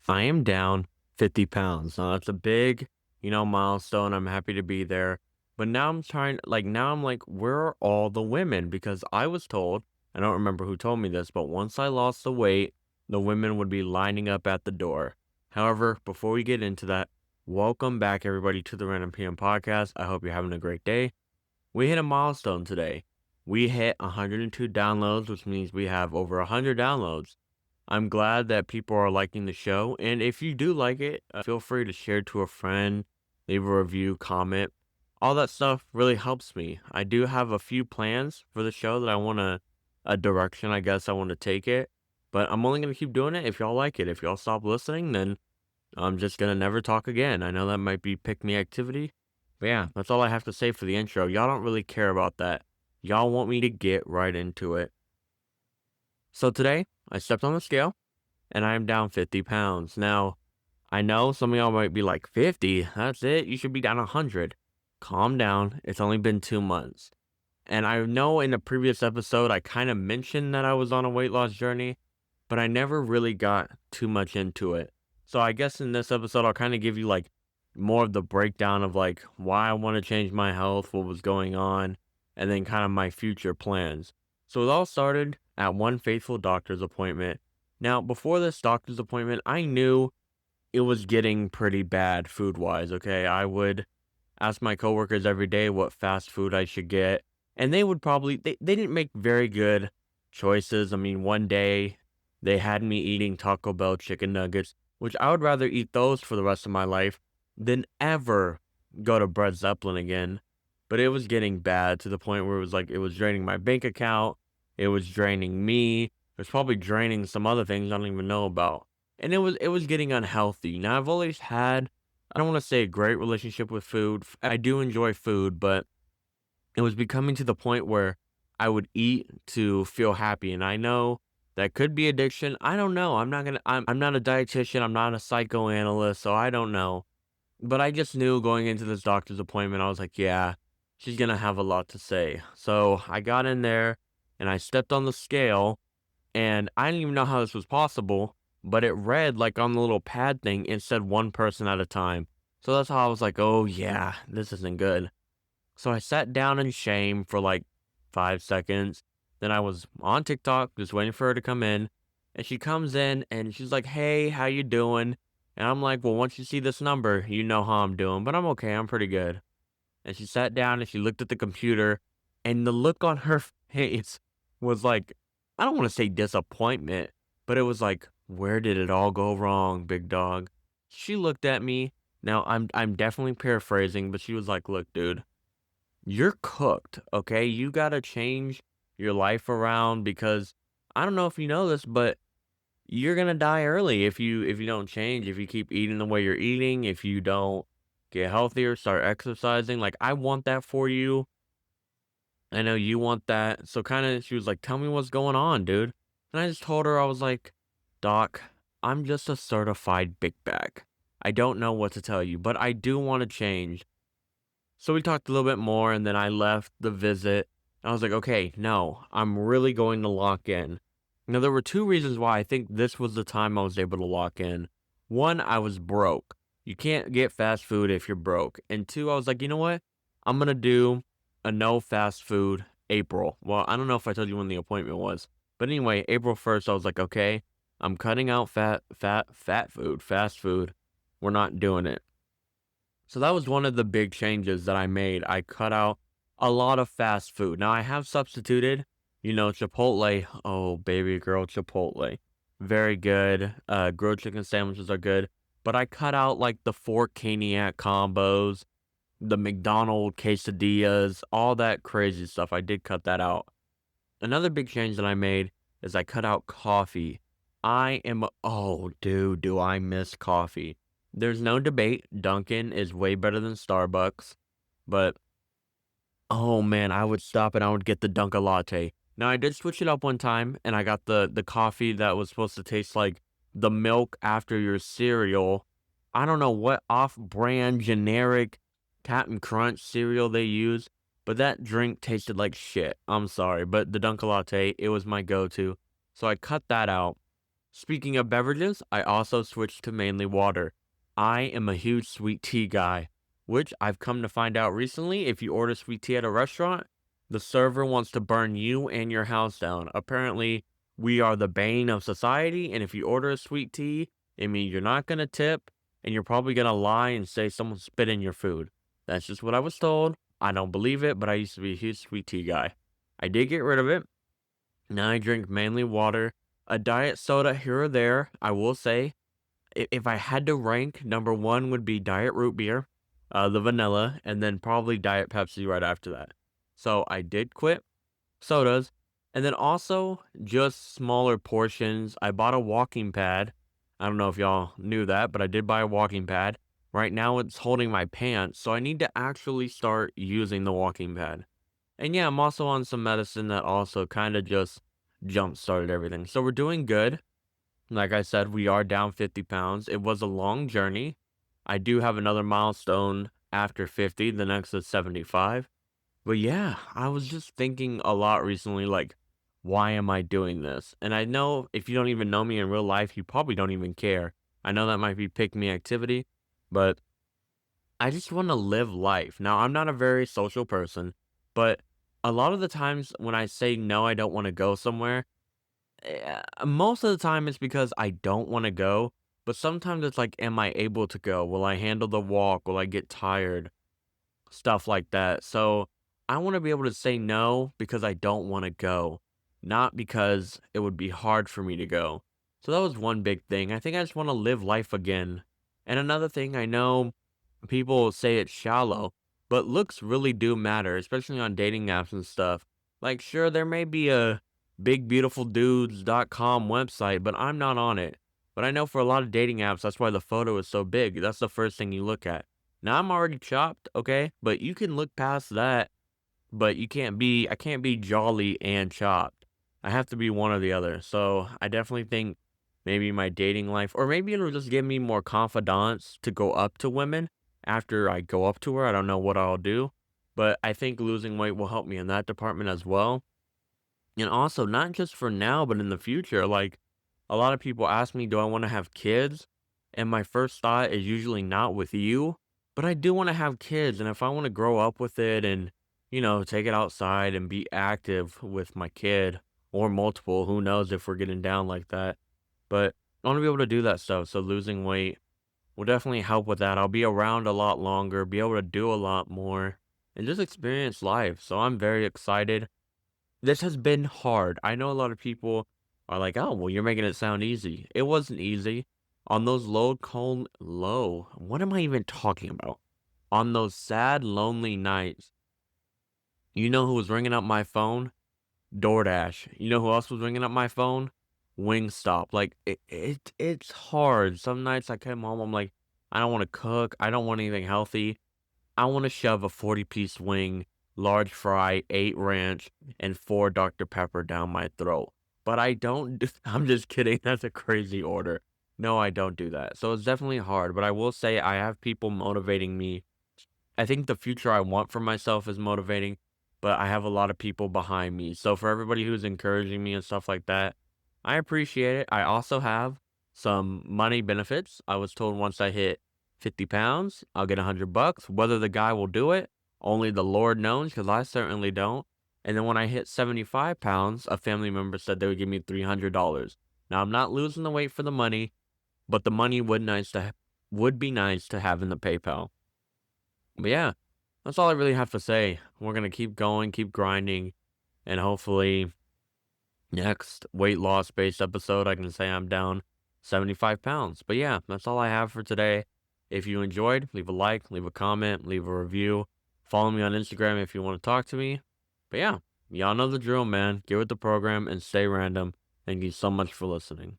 I am down 50 pounds. Now that's a big, milestone. I'm happy to be there. But now now I'm like, where are all the women? Because I was told, I don't remember who told me this, but once I lost the weight, the women would be lining up at the door. However, before we get into that, welcome back everybody to the Random PM podcast. I hope you're having a great day. We hit a milestone today. We hit 102 downloads, which means we have over 100 downloads. I'm glad that people are liking the show. And if you do like it, feel free to share to a friend, leave a review, comment. All that stuff really helps me. I do have a few plans for the show that a direction, I guess I want to take it. But I'm only going to keep doing it if y'all like it. If y'all stop listening, then I'm just going to never talk again. I know that might be pick me activity. But yeah, that's all I have to say for the intro. Y'all don't really care about that. Y'all want me to get right into it. So today, I stepped on the scale and I am down 50 pounds. Now, I know some of y'all might be like, 50? That's it? You should be down 100. Calm down. It's only been 2 months. And I know in a previous episode, I kind of mentioned that I was on a weight loss journey, but I never really got too much into it. So I guess in this episode, I'll kind of give you like more of the breakdown of like why I want to change my health, what was going on, and then kind of my future plans. So it all started at one faithful doctor's appointment. Now, before this doctor's appointment, I knew it was getting pretty bad food wise. Okay. I would ask my coworkers every day what fast food I should get. And they would they didn't make very good choices. I mean, one day they had me eating Taco Bell chicken nuggets, which I would rather eat those for the rest of my life than ever go to Bread Zeppelin again. But it was getting bad to the point where it was like it was draining my bank account. It was draining me. It was probably draining some other things I don't even know about. And it was getting unhealthy. Now I've always had, I don't want to say a great relationship with food. I do enjoy food, but it was becoming to the point where I would eat to feel happy. And I know that could be addiction. I don't know. I'm not a dietitian. I'm not a psychoanalyst. So I don't know. But I just knew going into this doctor's appointment, I was like, yeah, she's going to have a lot to say. So I got in there and I stepped on the scale and I didn't even know how this was possible, but it read like on the little pad thing, it said one person at a time. So that's how I was like, oh yeah, this isn't good. So I sat down in shame for like 5 seconds. Then I was on TikTok, just waiting for her to come in. And she comes in and she's like, hey, how you doing? And I'm like, well, once you see this number, you know how I'm doing, but I'm okay. I'm pretty good. And she sat down and she looked at the computer and the look on her face was like, I don't want to say disappointment, but it was like, where did it all go wrong, big dog? She looked at me. Now I'm definitely paraphrasing, but she was like, look, dude, you're cooked, okay? You gotta change your life around because I don't know if you know this, but you're gonna die early if you don't change, if you keep eating the way you're eating, if you don't get healthier, start exercising. Like I want that for you. I know you want that. So kind of she was like, "Tell me what's going on, dude." And I just told her I was like, "Doc, I'm just a certified big bag. I don't know what to tell you, but I do want to change." So we talked a little bit more and then I left the visit. I was like, okay, no, I'm really going to lock in. Now, there were two reasons why I think this was the time I was able to lock in. One, I was broke. You can't get fast food if you're broke. And two, I was like, you know what? I'm going to do a no fast food April. Well, I don't know if I told you when the appointment was. But anyway, April 1st, I was like, okay, I'm cutting out fat food, fast food. We're not doing it. So that was one of the big changes that I made. I cut out a lot of fast food. Now I have substituted, Chipotle. Oh, baby girl, Chipotle. Very good. Grilled chicken sandwiches are good. But I cut out like the four Caniac combos, the McDonald quesadillas, all that crazy stuff. I did cut that out. Another big change that I made is I cut out coffee. Oh, dude, do I miss coffee. There's no debate. Dunkin' is way better than Starbucks. But, oh man, I would stop and I would get the Dunkin' latte. Now, I did switch it up one time and I got the coffee that was supposed to taste like the milk after your cereal. I don't know what off-brand generic Captain Crunch cereal they use, but that drink tasted like shit. I'm sorry, but the Dunkin' latte, it was my go-to. So I cut that out. Speaking of beverages, I also switched to mainly water. I am a huge sweet tea guy, which I've come to find out recently. If you order sweet tea at a restaurant, the server wants to burn you and your house down. Apparently, we are the bane of society, and if you order a sweet tea, it means you're not going to tip, and you're probably going to lie and say someone spit in your food. That's just what I was told. I don't believe it, but I used to be a huge sweet tea guy. I did get rid of it. Now I drink mainly water, a diet soda here or there. I will say, if I had to rank, number one would be diet root beer, the vanilla, and then probably diet Pepsi right after that. So I did quit sodas, and then also just smaller portions. I bought a walking pad. I don't know if y'all knew that, but I did buy a walking pad. Right now it's holding my pants, so I need to actually start using the walking pad. And yeah, I'm also on some medicine that also kind of just jump started everything. So we're doing good. Like I said, we are down 50 pounds. It was a long journey. I do have another milestone after 50. The next is 75. But yeah, I was just thinking a lot recently, like, why am I doing this? And I know if you don't even know me in real life, you probably don't even care. I know that might be pick me activity, but I just want to live life. Now, I'm not a very social person, but a lot of the times when I say no, I don't want to go somewhere, most of the time it's because I don't want to go. But sometimes it's like, am I able to go? Will I handle the walk? Will I get tired? Stuff like that. So I want to be able to say no because I don't want to go, not because it would be hard for me to go. So that was one big thing. I think I just want to live life again. And another thing, I know people say it's shallow, but looks really do matter, especially on dating apps and stuff. Like, sure, there may be a bigbeautifuldudes.com website, but I'm not on it. But I know for a lot of dating apps, that's why the photo is so big. That's the first thing you look at. Now I'm already chopped, okay? But you can look past that, but I can't be jolly and chopped. I have to be one or the other. So I definitely think maybe my dating life, or maybe it'll just give me more confidence to go up to women after I go up to her. I don't know what I'll do, but I think losing weight will help me in that department as well. And also, not just for now, but in the future. Like, a lot of people ask me, do I want to have kids? And my first thought is usually not with you, but I do want to have kids. And if I want to grow up with it and, take it outside and be active with my kid or multiple, who knows if we're getting down like that. But I want to be able to do that stuff. So losing weight will definitely help with that. I'll be around a lot longer, be able to do a lot more, and just experience life. So I'm very excited. This has been hard. I know a lot of people are like, "Oh, well, you're making it sound easy." It wasn't easy. On those what am I even talking about? On those sad, lonely nights, you know who was ringing up my phone? DoorDash. You know who else was ringing up my phone? Wingstop. Like, it's hard. Some nights I come home, I'm like, I don't wanna cook. I don't want anything healthy. I want to shove a 40-piece wing, large fry, 8 ranch, and 4 Dr. Pepper down my throat. But I don't do I'm just kidding, that's a crazy order. No, I don't do that. So it's definitely hard, but I will say I have people motivating me. I think the future I want for myself is motivating, but I have a lot of people behind me. So for everybody who's encouraging me and stuff like that, I appreciate it. I also have some money benefits. I was told once I hit 50 pounds, I'll get $100. Whether the guy will do it, only the Lord knows, because I certainly don't. And then when I hit 75 pounds, a family member said they would give me $300. Now I'm not losing the weight for the money, but the money would be nice to have in the PayPal. But yeah, that's all I really have to say. We're gonna keep going, keep grinding, and hopefully next weight loss based episode I can say I'm down 75 pounds. But yeah, that's all I have for today. If you enjoyed, leave a like, leave a comment, leave a review. Follow me on Instagram if you want to talk to me. But yeah, y'all know the drill, man. Get with the program and stay random. Thank you so much for listening.